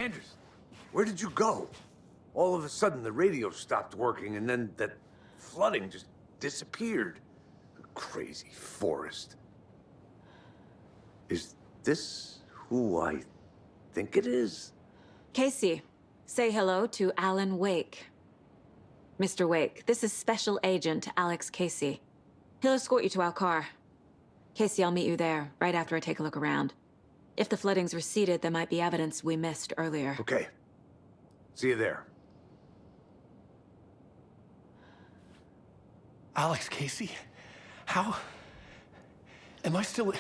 Anderson, where did you go? All of a sudden, the radio stopped working, and then that flooding just disappeared. Crazy forest. Is this who I think it is? Casey, say hello to Alan Wake. Mr. Wake, this is Special Agent Alex Casey. He'll escort you to our car. Casey, I'll meet you there, right after I take a look around. If the flooding's receded, there might be evidence we missed earlier. Okay. See you there. Alex Casey? How? Am I still...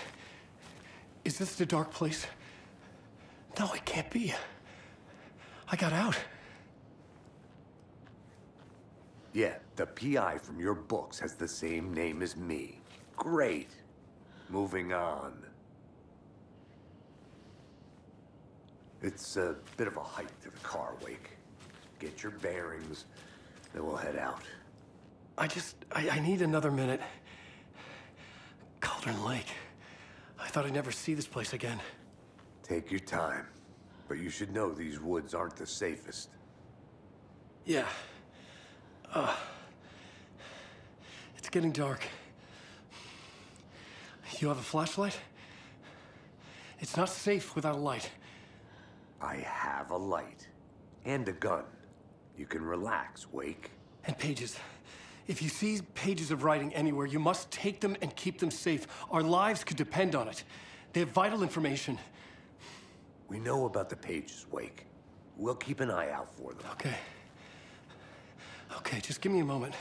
Is this the dark place? No, it can't be. I got out. Yeah, the PI from your books has the same name as me. Great. Moving on. It's a bit of a hike to the car, Wake. Get your bearings, then we'll head out. I need another minute. Cauldron Lake. I thought I'd never see this place again. Take your time. But you should know these woods aren't the safest. Yeah. It's getting dark. You have a flashlight? It's not safe without a light. I have a light. And a gun. You can relax, Wake. And pages. If you see pages of writing anywhere, you must take them and keep them safe. Our lives could depend on it. They have vital information. We know about the pages, Wake. We'll keep an eye out for them. Okay. Okay, just give me a moment.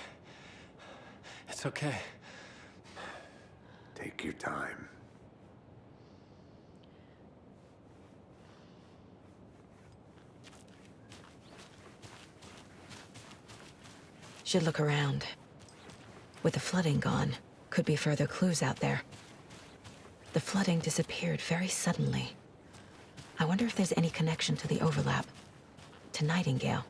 It's okay. Take your time. Should look around. With the flooding gone, could be further clues out there. The flooding disappeared very suddenly. I wonder if there's any connection to the overlap. To Nightingale.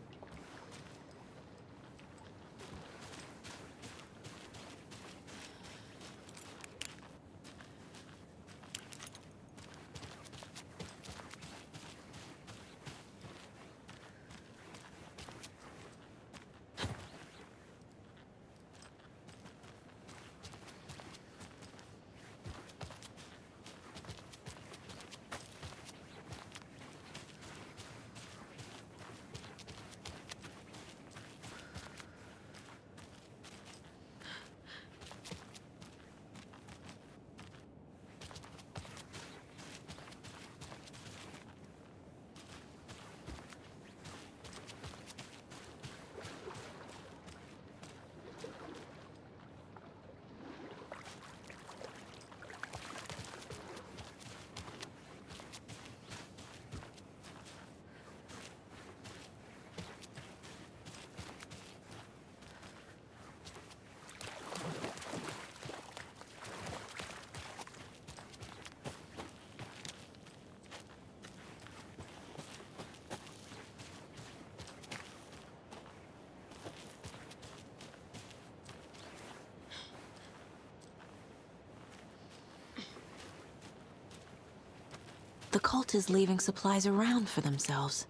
The cult is leaving supplies around for themselves.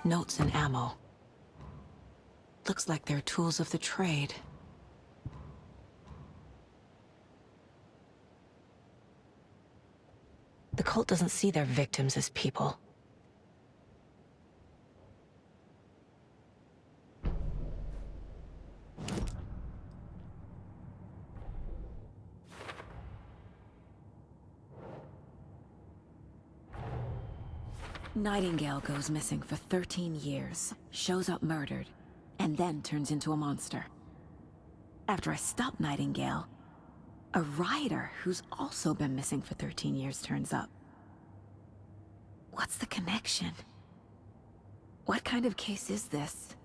Notes and ammo. Looks like they're tools of the trade. The cult doesn't see their victims as people. Nightingale goes missing for 13 years, shows up murdered, and then turns into a monster. After I stop Nightingale, a rider who's also been missing for 13 years turns up. What's the connection? What kind of case is this?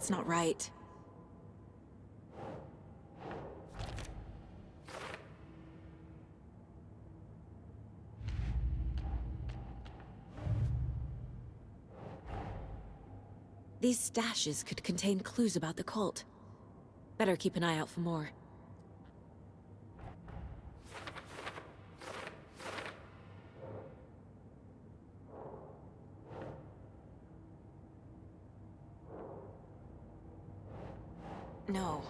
That's not right. These stashes could contain clues about the cult. Better keep an eye out for more. No.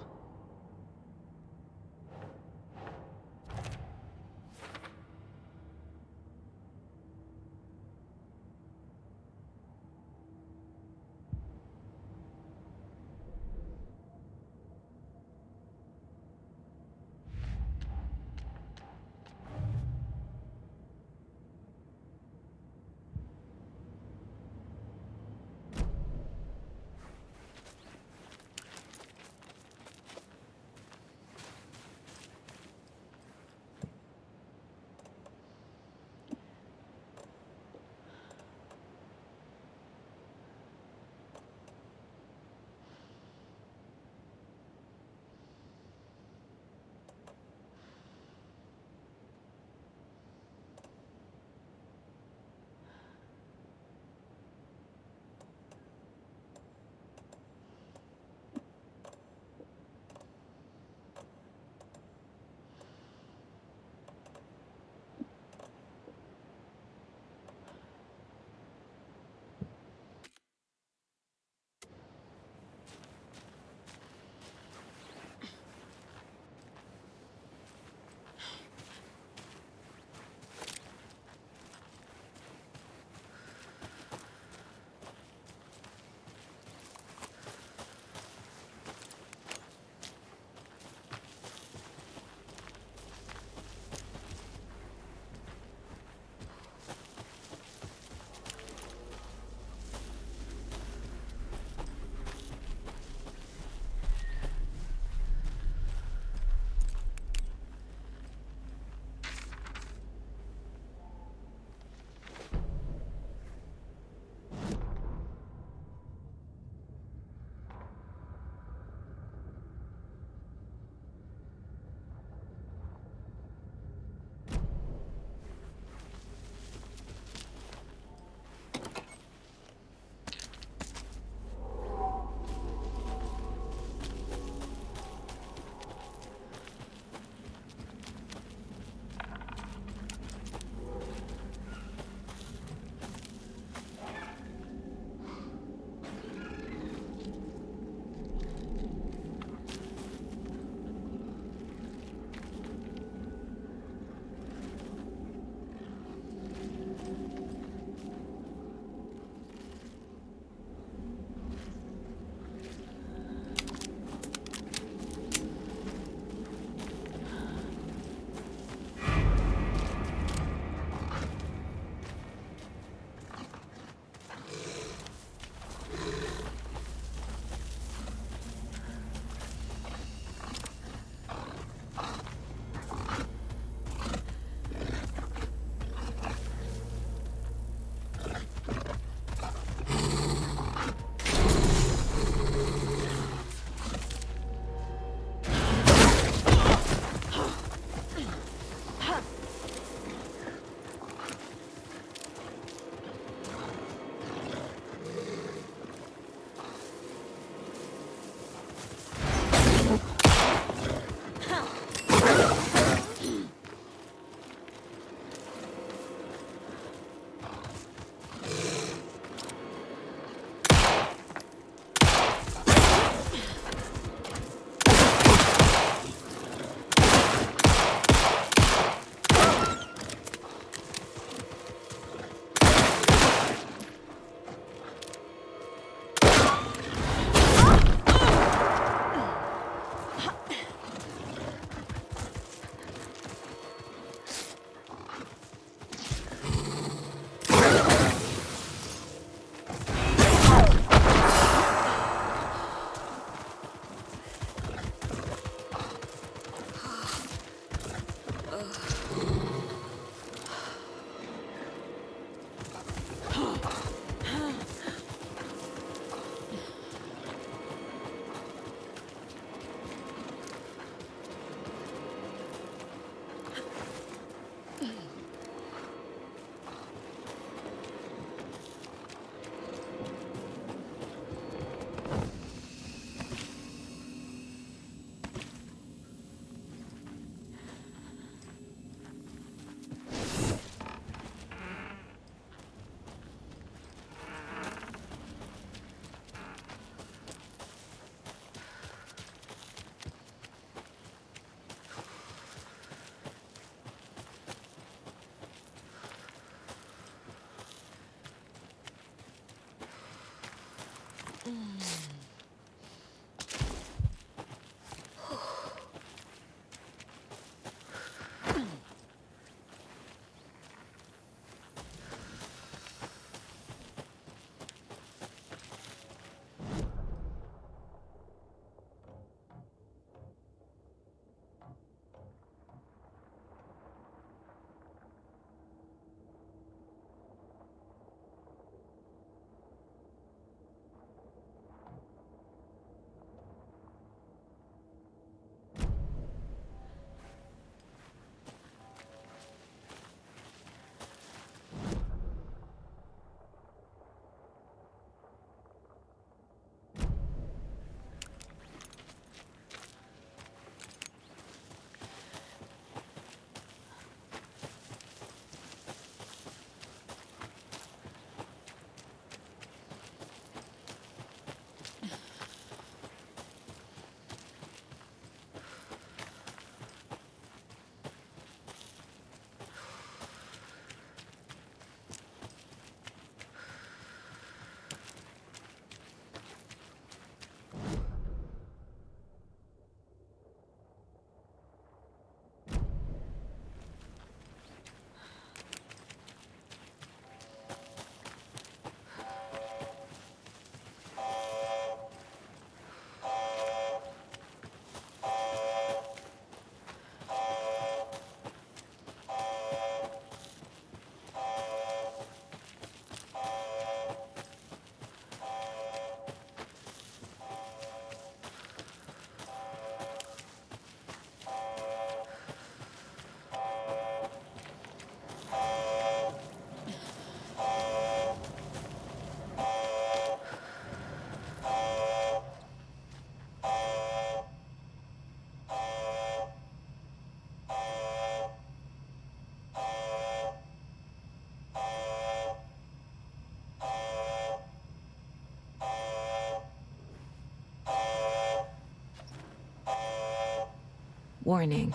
Warning.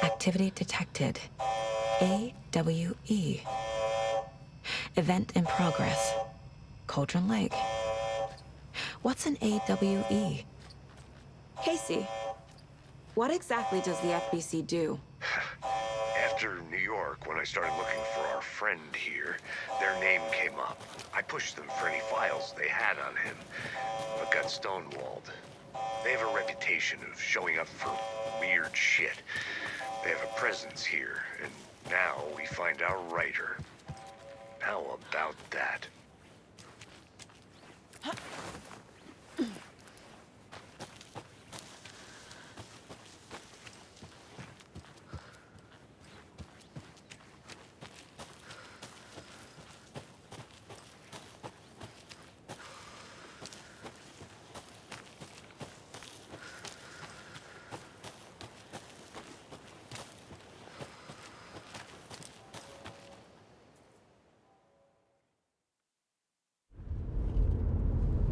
Activity detected. AWE. Event in progress. Cauldron Lake. What's an AWE? Casey, what exactly does the FBC do? After New York, when I started looking for our friend here, their name came up. I pushed them for any files they had on him, but got stonewalled. They have a reputation of showing up for weird shit. They have a presence here, and now we find our writer. How about that?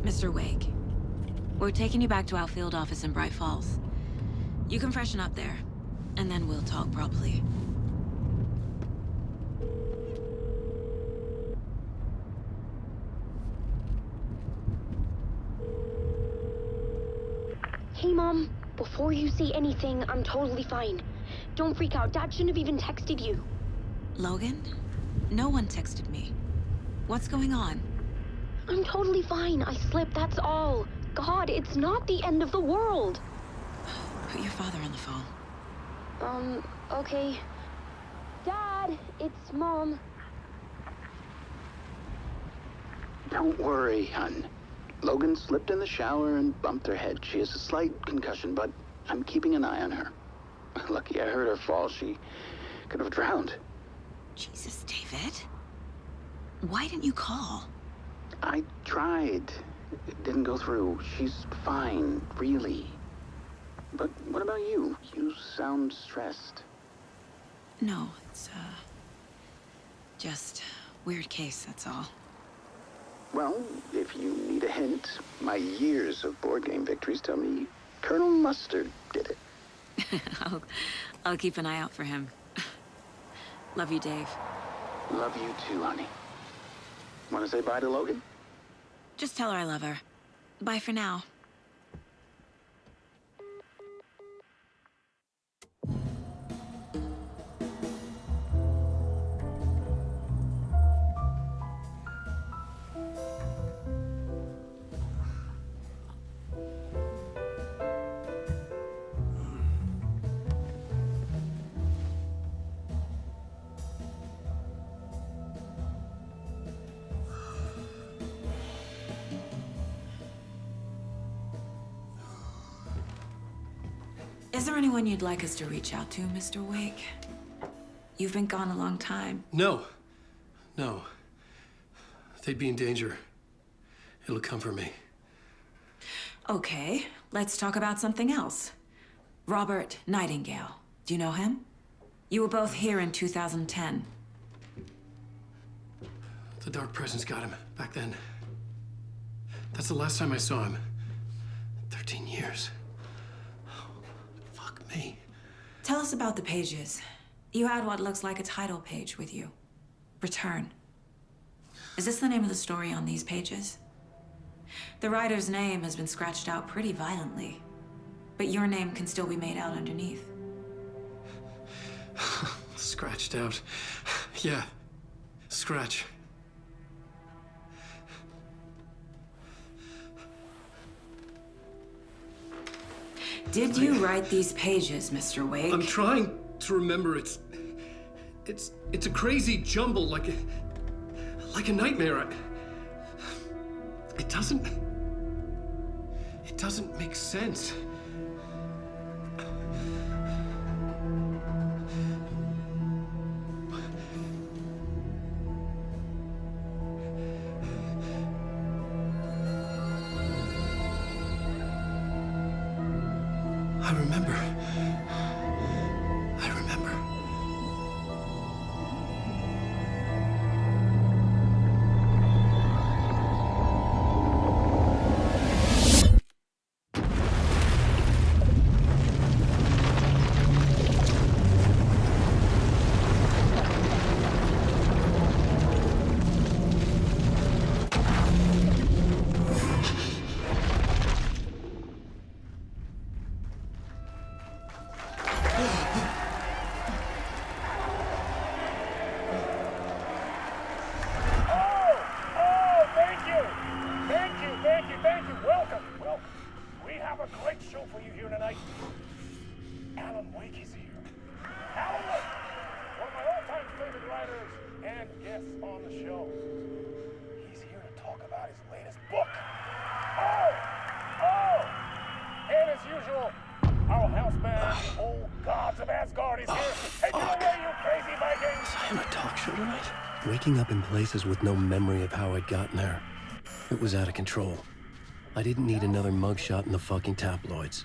Mr. Wake, we're taking you back to our field office in Bright Falls. You can freshen up there, and then we'll talk properly. Hey, Mom. Before you say anything, I'm totally fine. Don't freak out. Dad shouldn't have even texted you. Logan? No one texted me. What's going on? I'm totally fine. I slipped, that's all. God, it's not the end of the world. Put your father on the phone. Okay. Dad, it's Mom. Don't worry, hon. Logan slipped in the shower and bumped her head. She has a slight concussion, but I'm keeping an eye on her. Lucky I heard her fall. She could have drowned. Jesus, David. Why didn't you call? I tried. It didn't go through. She's fine, really. But what about you? You sound stressed. No, it's, just weird case, that's all. Well, if you need a hint, my years of board game victories tell me Colonel Mustard did it. I'll keep an eye out for him. Love you, Dave. Love you too, honey. Want to say bye to Logan? Just tell her I love her. Bye for now. Is there anyone you'd like us to reach out to, Mr. Wake? You've been gone a long time. No. No. They'd be in danger. It'll come for me. Okay, let's talk about something else. Robert Nightingale. Do you know him? You were both here in 2010. The Dark Presence got him back then. That's the last time I saw him. 13 years. Fuck me. Tell us about the pages. You had what looks like a title page with you. Return. Is this the name of the story on these pages? The writer's name has been scratched out pretty violently, but your name can still be made out underneath. Scratched out. Yeah. Scratch. Did you write these pages, Mr. Wake? I'm trying to remember. It's a crazy jumble, like a nightmare. It doesn't make sense. I remember. guest on the show. He's here to talk about his latest book. Oh! And as usual, our house band, the old gods of Asgard, is here. Take it away, you crazy Vikings! Was I on a talk show tonight? Waking up in places with no memory of how I'd gotten there. It was out of control. I didn't need another mugshot in the fucking tabloids.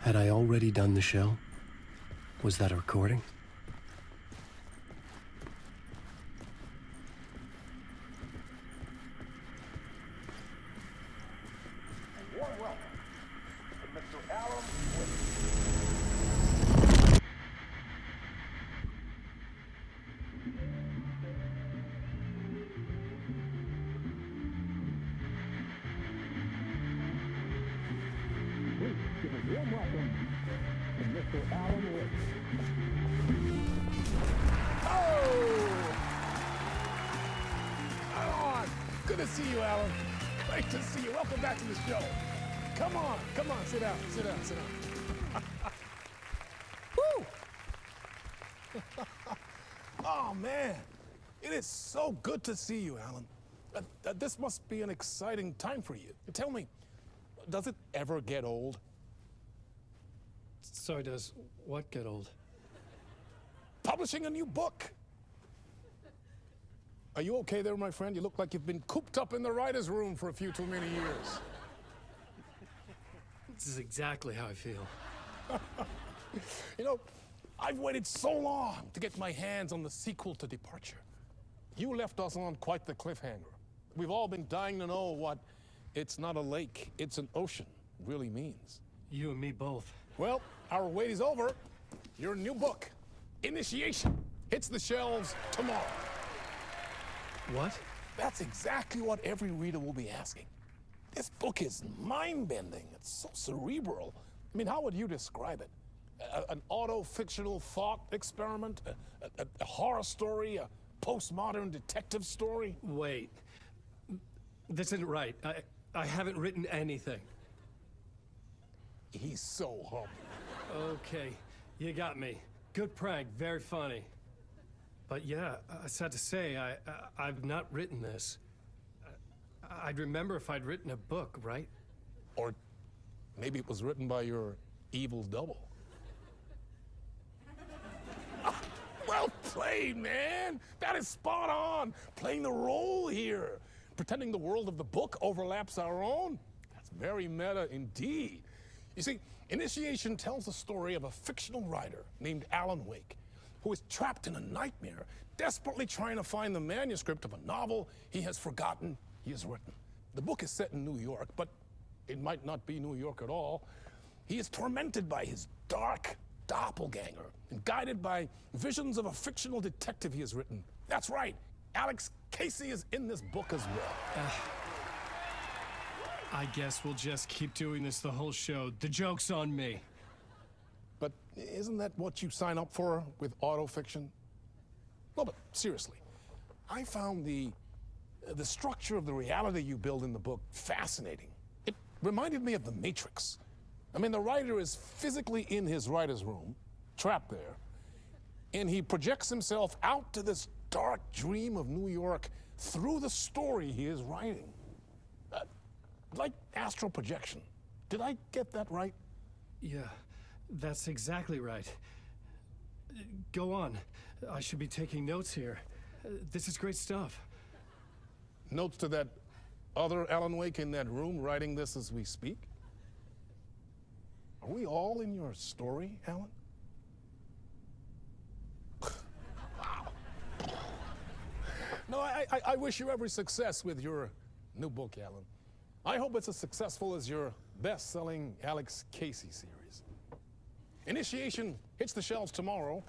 Had I already done the show? Was that a recording? A warm welcome to Mr. Alan Wake. Warm welcome to Mr. Alan Wake. Oh! Alan! Good to see you, Alan. Great to see you. Welcome back to the show. Come on, sit down. Woo! Oh, man. It is so good to see you, Alan. This must be an exciting time for you. Tell me, does it ever get old? Sorry, does what get old? Publishing a new book. Are you okay there, my friend? You look like you've been cooped up in the writer's room for a few too many years. This is exactly how I feel. You know, I've waited so long to get my hands on the sequel to Departure. You left us on quite the cliffhanger. We've all been dying to know what "it's not a lake, it's an ocean" really means. You and me both. Well, our wait is over. Your new book, Initiation, hits the shelves tomorrow. What? That's exactly what every reader will be asking. This book is mind-bending. It's so cerebral. I mean, how would you describe it? An auto-fictional thought experiment? A horror story? A postmodern detective story? Wait. This isn't right. I haven't written anything. He's so humble. Okay, you got me. Good prank, very funny. But yeah, I sad to say, I've not written this. I'd remember if I'd written a book, right? Or maybe it was written by your evil double. Well played, man. That is spot on. Playing the role here. Pretending the world of the book overlaps our own. That's very meta indeed. You see, Initiation tells the story of a fictional writer named Alan Wake, who is trapped in a nightmare, desperately trying to find the manuscript of a novel he has forgotten he has written. The book is set in New York, but it might not be New York at all. He is tormented by his dark doppelganger and guided by visions of a fictional detective he has written. That's right, Alex Casey is in this book as well. I guess we'll just keep doing this the whole show. The joke's on me. But isn't that what you sign up for with autofiction? No, but seriously, I found the structure of the reality you build in the book fascinating. It reminded me of The Matrix. I mean, the writer is physically in his writer's room, trapped there, and he projects himself out to this dark dream of New York through the story he is writing. Like astral projection. Did I get that right? Yeah, that's exactly right. Go on. I should be taking notes here. This is great stuff. Notes to that other Alan Wake in that room writing this as we speak? Are we all in your story, Alan? Wow. No, I wish you every success with your new book, Alan. I hope it's as successful as your best-selling Alex Casey series. Initiation hits the shelves tomorrow.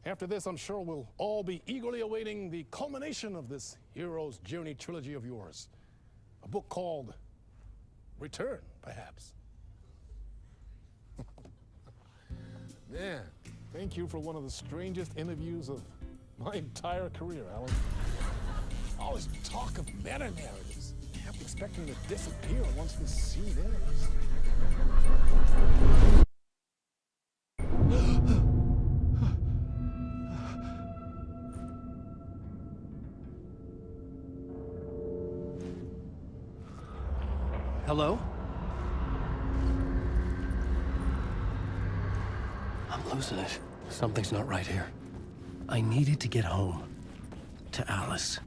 After this, I'm sure we'll all be eagerly awaiting the culmination of this hero's journey trilogy of yours. A book called Return, perhaps. Man, thank you for one of the strangest interviews of my entire career, Alan. All this talk of meta-narratives. I kept expecting to disappear once this scene ends. Hello? I'm losing it. Something's not right here. I needed to get home. To Alice.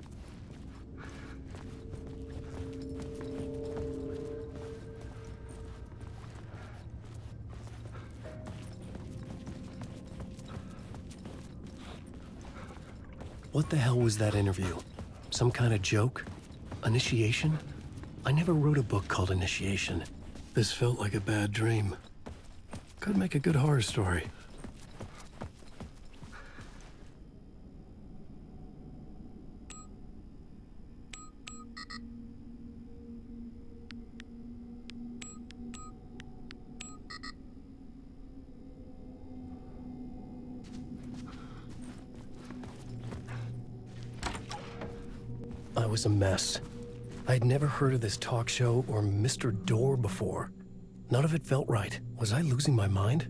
What the hell was that interview? Some kind of joke? Initiation? I never wrote a book called Initiation. This felt like a bad dream. Could make a good horror story. I was a mess. I'd never heard of this talk show or Mr. Door before. None of it felt right. Was I losing my mind?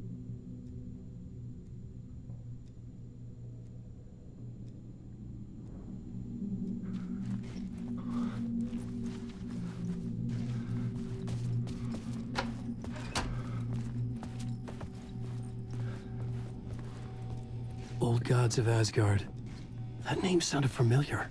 Old Gods of Asgard. That name sounded familiar.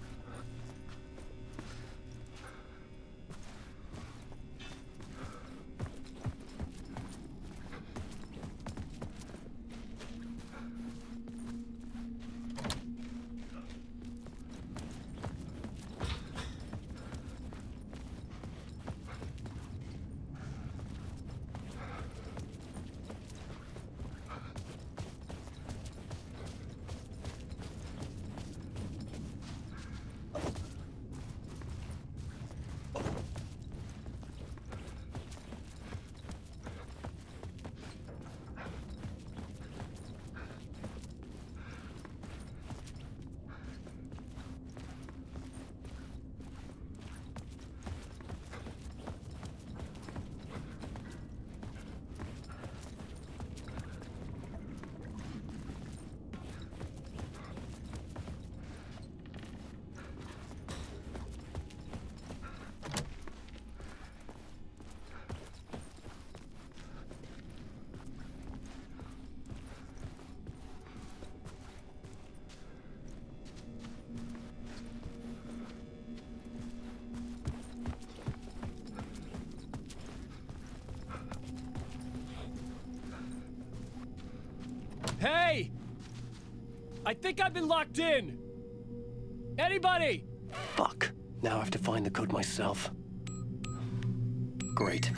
Hey! I think I've been locked in! Anybody? Fuck. Now I have to find the code myself. Great.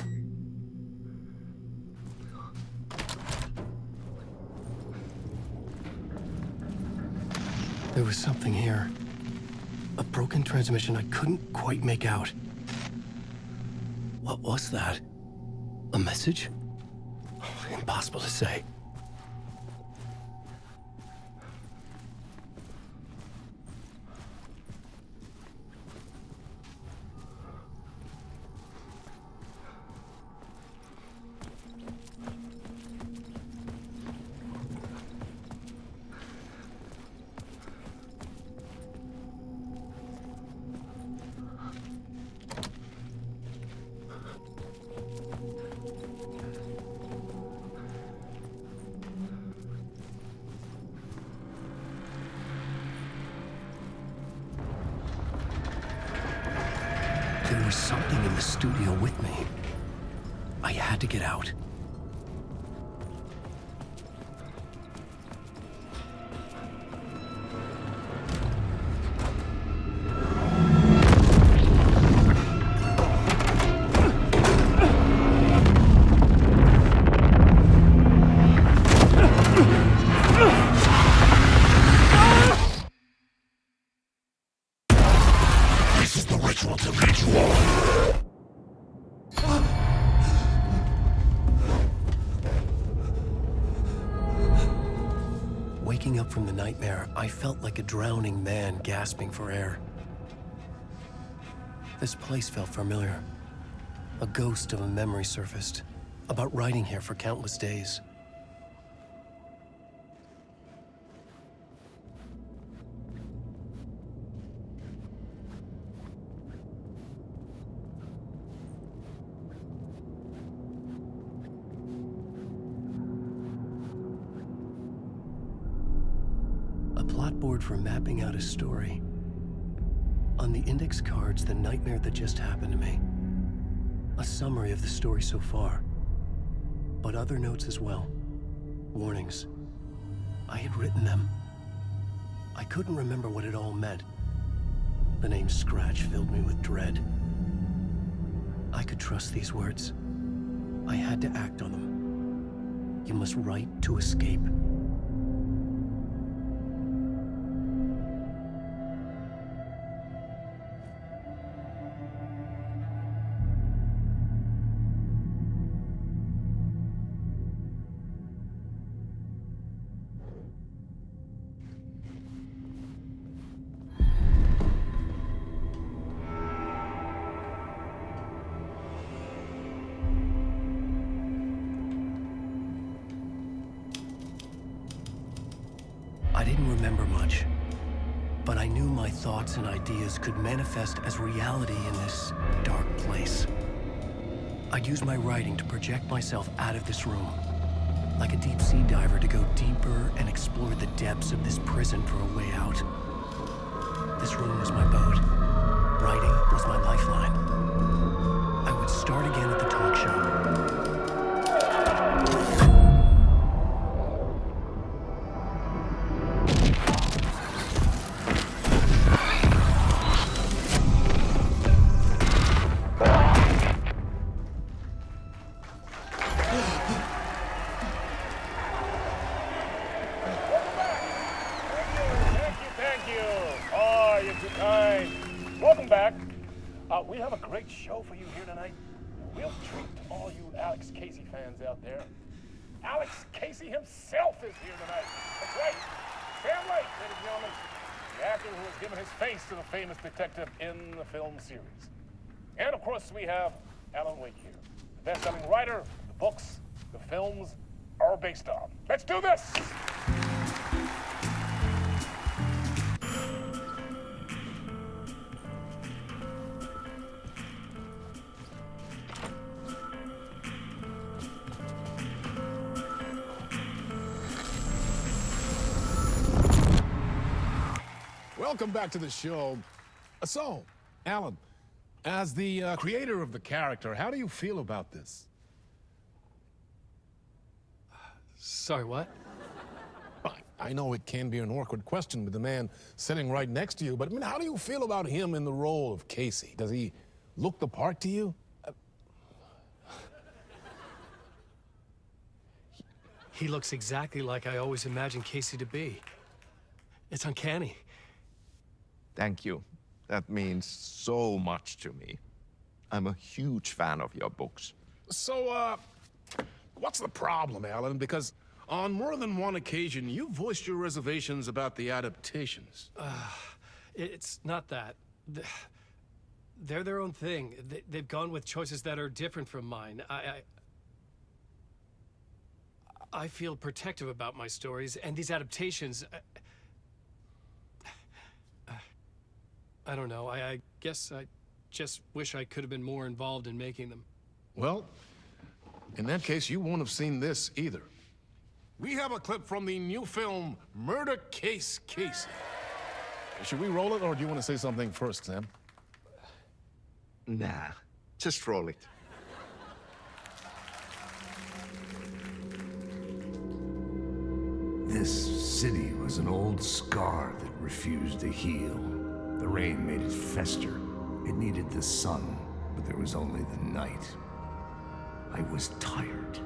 There was something here. A broken transmission I couldn't quite make out. What was that? A message? Impossible to say. There was something in the studio with me. I had to get out. This is the ritual to lead you all. Waking up from the nightmare, I felt like a drowning man gasping for air. This place felt familiar. A ghost of a memory surfaced, about riding here for countless days. A plot board for mapping out a story. On the index cards, the nightmare that just happened to me. A summary of the story so far. But other notes as well. Warnings. I had written them. I couldn't remember what it all meant. The name Scratch filled me with dread. I could trust these words. I had to act on them. You must write to escape. I didn't remember much, but I knew my thoughts and ideas could manifest as reality in this dark place. I'd use my writing to project myself out of this room, like a deep-sea diver to go deeper and explore the depths of this prison for a way out. This room was my boat. Writing was my lifeline. I would start again at the talk show. We have a great show for you here tonight. A real treat to all you Alex Casey fans out there. Alex Casey himself is here tonight. That's right. Sam Lake, ladies and gentlemen. The actor who has given his face to the famous detective in the film series. And of course, we have Alan Wake here. The best-selling writer, the books, the films are based on. Let's do this! Welcome back to the show. So, Alan, as the creator of the character, how do you feel about this? Sorry, what? I know it can be an awkward question with the man sitting right next to you, but I mean, how do you feel about him in the role of Casey? Does he look the part to you? He looks exactly like I always imagined Casey to be. It's uncanny. Thank you. That means so much to me. I'm a huge fan of your books. So, what's the problem, Alan? Because on more than one occasion, you voiced your reservations about the adaptations. It's not that. They're their own thing. They've gone with choices that are different from mine. I feel protective about my stories, and these adaptations... I don't know. I guess I just wish I could have been more involved in making them. Well, in that case, you won't have seen this either. We have a clip from the new film, Murder Case Casey. Should we roll it, or do you want to say something first, Sam? Nah, just roll it. This city was an old scar that refused to heal. The rain made it fester. It needed the sun, but there was only the night. I was tired.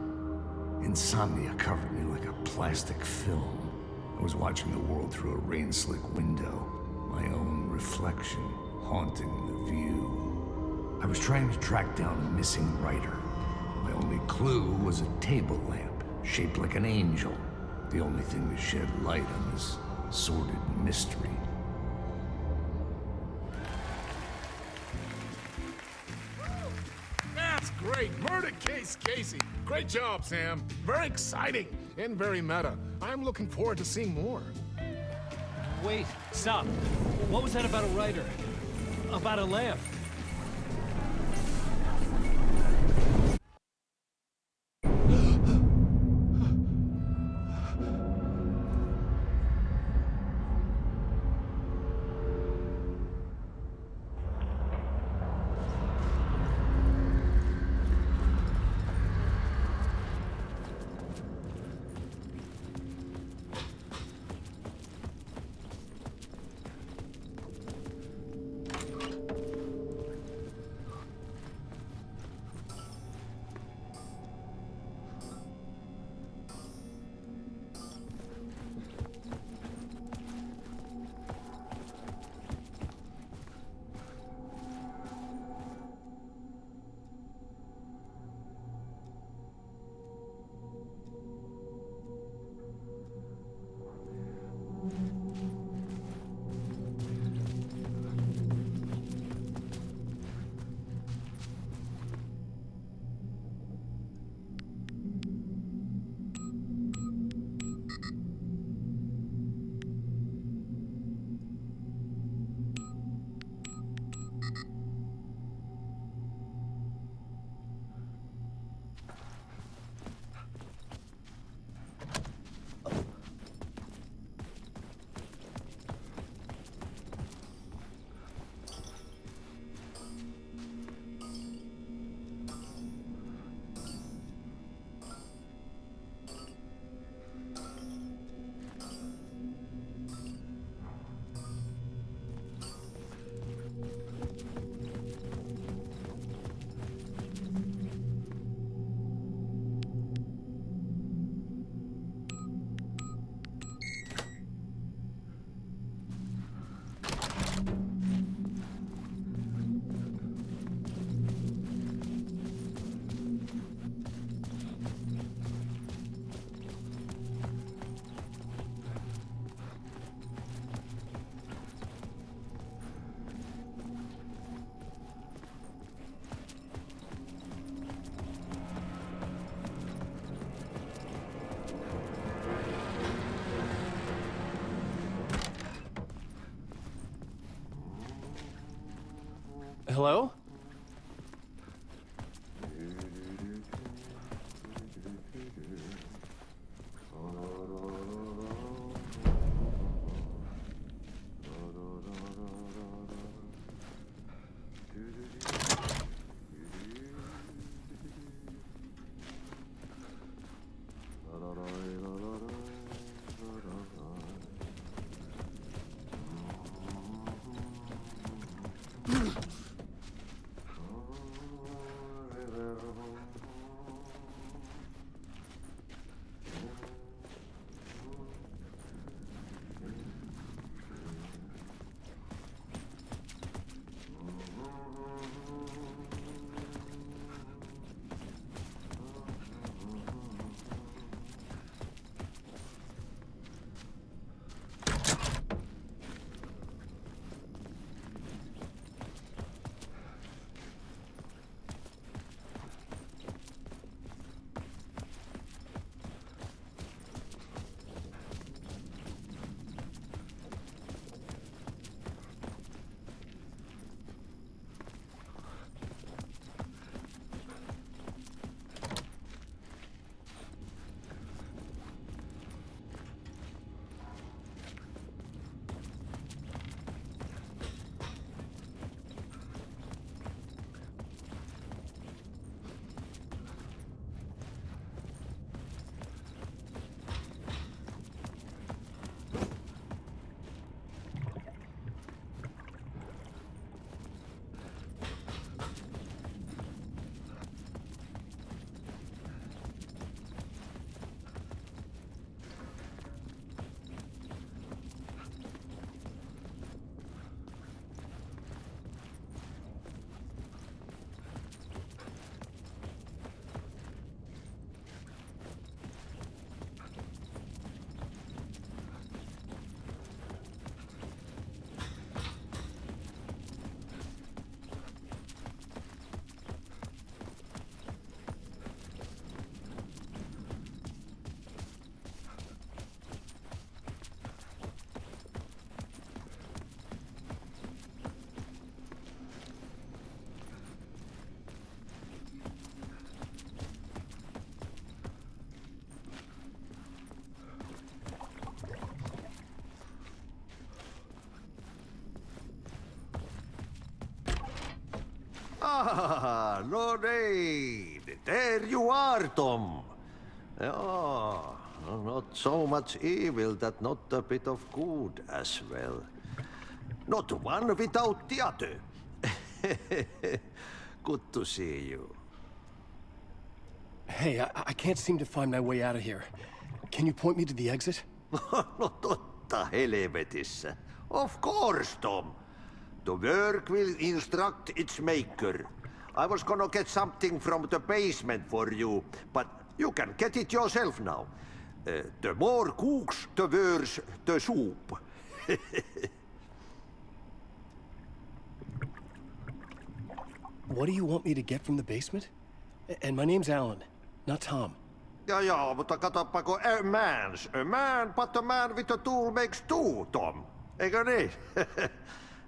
Insomnia covered me like a plastic film. I was watching the world through a rain-slick window, my own reflection haunting the view. I was trying to track down a missing writer. My only clue was a table lamp, shaped like an angel. The only thing to shed light on this sordid mystery. That's great! Murder Case Casey! Great job, Sam. Very exciting and very meta. I'm looking forward to seeing more. Wait, stop. What was that about a writer? About a lamp? Hello? Ah, no need. There you are, Tom. Oh, not so much evil that not a bit of good as well. Not one without the other. Good to see you. Hey, I can't seem to find my way out of here. Can you point me to the exit? No totta helvetissä. Of course, Tom. The work will instruct its maker. I was gonna get something from the basement for you, but you can get it yourself now. The more cooks, the worse the soup. What do you want me to get from the basement? And my name's Alan, not Tom. Ja, mutta katoppa, a man, but a man with a tool makes two, Tom. Eikö niin?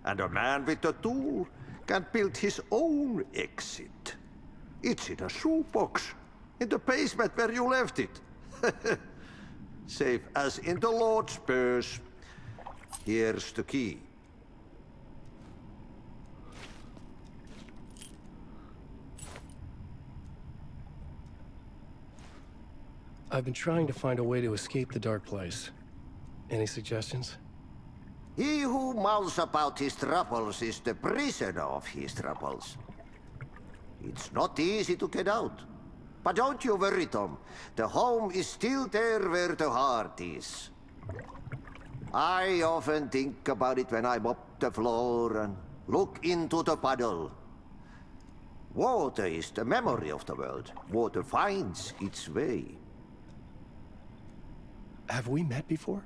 And a man with a tool can build his own exit. It's in a shoebox, in the basement where you left it. Safe as in the Lord's purse. Here's the key. I've been trying to find a way to escape the dark place. Any suggestions? He who mouths about his troubles is the prisoner of his troubles. It's not easy to get out. But don't you worry, Tom. The home is still there where the heart is. I often think about it when I mop the floor and look into the puddle. Water is the memory of the world. Water finds its way. Have we met before?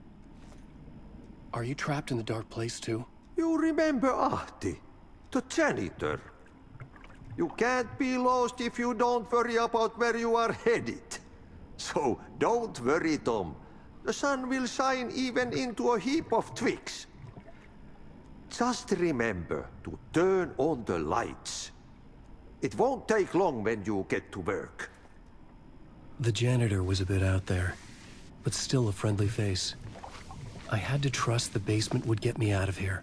Are you trapped in the dark place too? You remember Ahti, the janitor. You can't be lost if you don't worry about where you are headed. So don't worry, Tom. The sun will shine even into a heap of twigs. Just remember to turn on the lights. It won't take long when you get to work. The janitor was a bit out there, but still a friendly face. I had to trust the basement would get me out of here.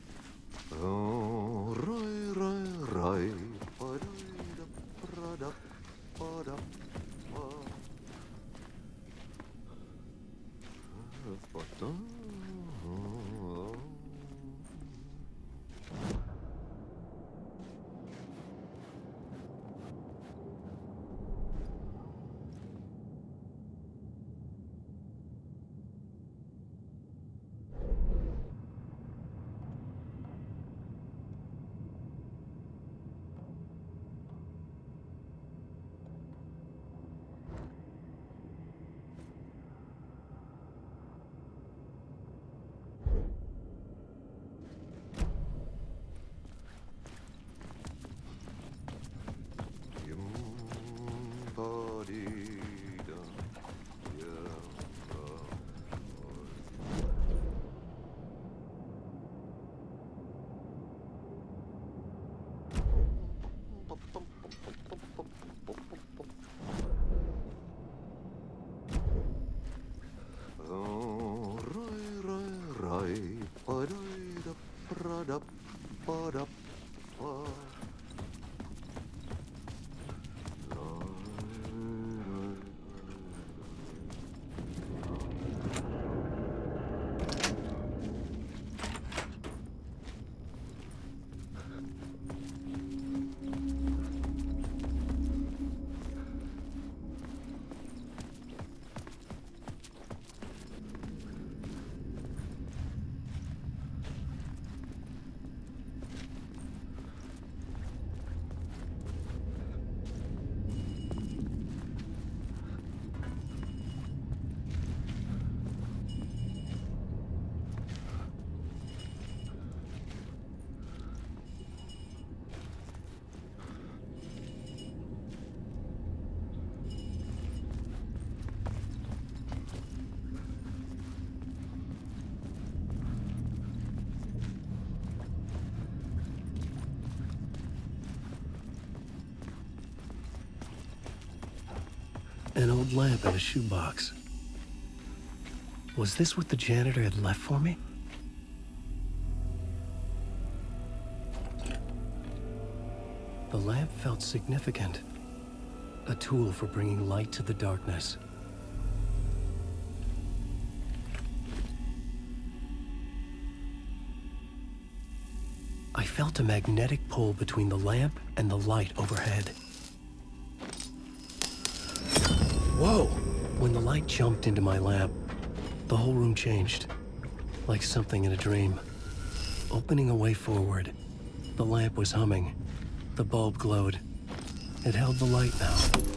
An old lamp in a shoebox. Was this what the janitor had left for me? The lamp felt significant. A tool for bringing light to the darkness. I felt a magnetic pull between the lamp and the light overhead. Whoa! When the light jumped into my lamp, the whole room changed, like something in a dream. Opening a way forward, the lamp was humming. The bulb glowed. It held the light now.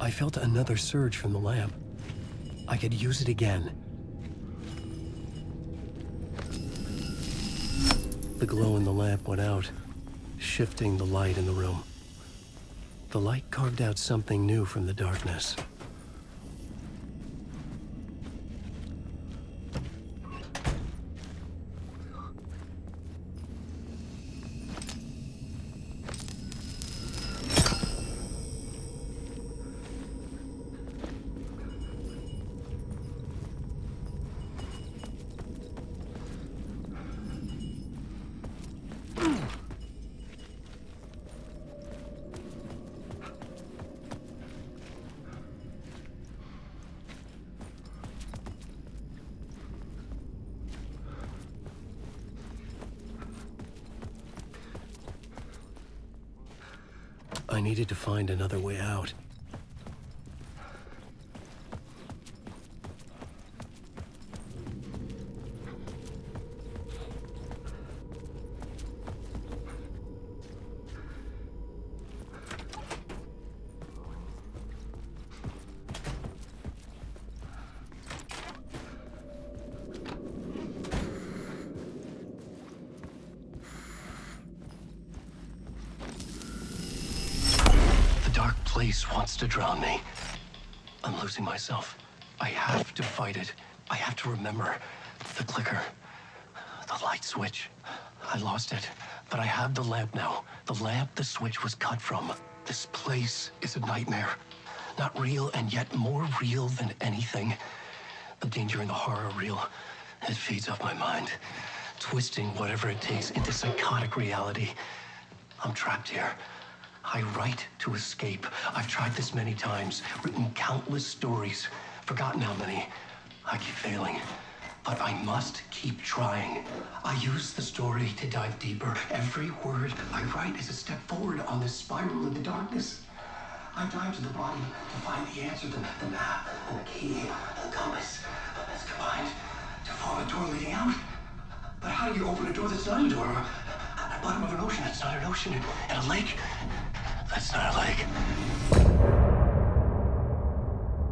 I felt another surge from the lamp. I could use it again. The glow in the lamp went out, shifting the light in the room. The light carved out something new from the darkness. I needed to find another way out. Place wants to drown me. I'm losing myself. I have to fight it. I have to remember. The clicker. The light switch. I lost it. But I have the lamp now. The lamp the switch was cut from. This place is a nightmare. Not real, and yet more real than anything. The danger and the horror are real. It feeds off my mind. Twisting whatever it takes into psychotic reality. I'm trapped here. I write to escape. I've tried this many times, written countless stories, forgotten how many. I keep failing, but I must keep trying. I use the story to dive deeper. Every word I write is a step forward on this spiral in the darkness. I dive to the bottom to find the answer, the map, and the key, and the compass. It's combined to form a door leading out. But how do you open a door that's not a door? At the bottom of an ocean that's not an ocean, and a lake that's not a lake.